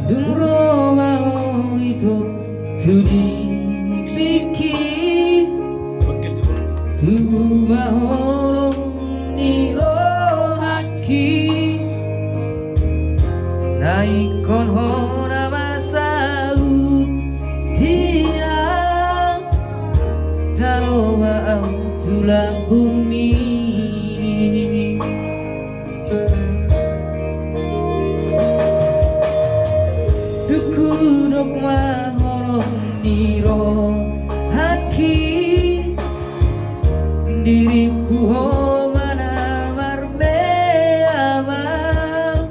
Duro mau itu dipikir tu mahorong niro haki naikon hora masau dia taroba au tulang bumi dukudok mahorong niro haki diriku mana marme amang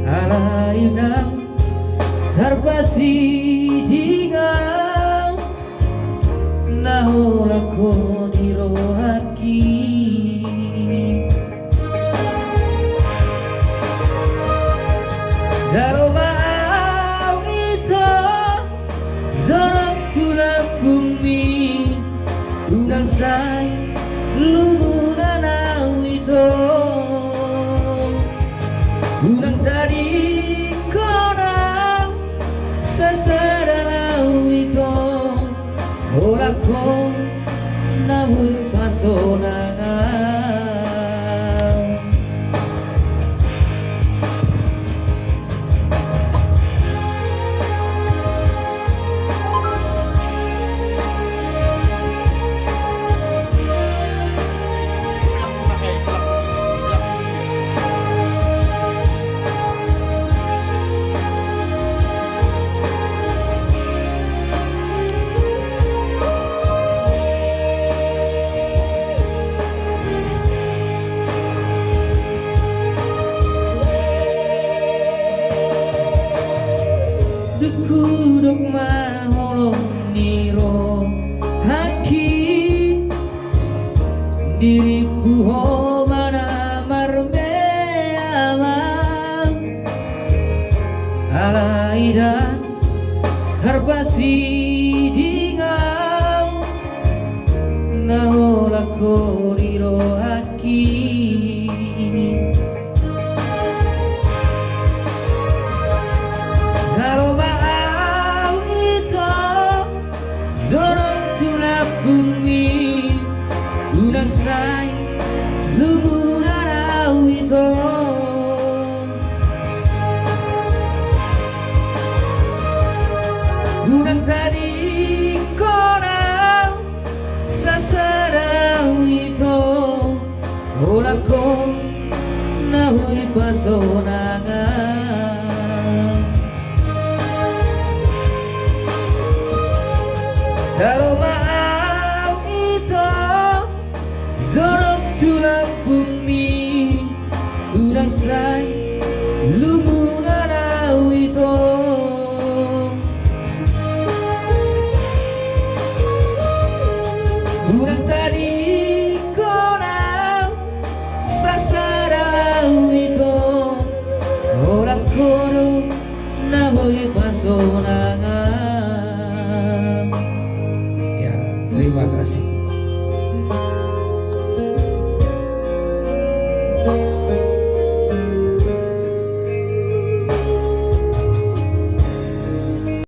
alaidang terpasi dingang nahulako niro haki Daroma itu zorong tulang bumi unang say lumunan itu unang tadi korang sasarang itu olako nahul pasonangan dukudok mahorong niro haki diriku mana marme amang alaidan terpasi dingang nahulako niro haki bumi unang say lumunan itu unang tadi korang sasarang itu olako nahui pasonangan Daroma zorong tulang bumi unang say lumu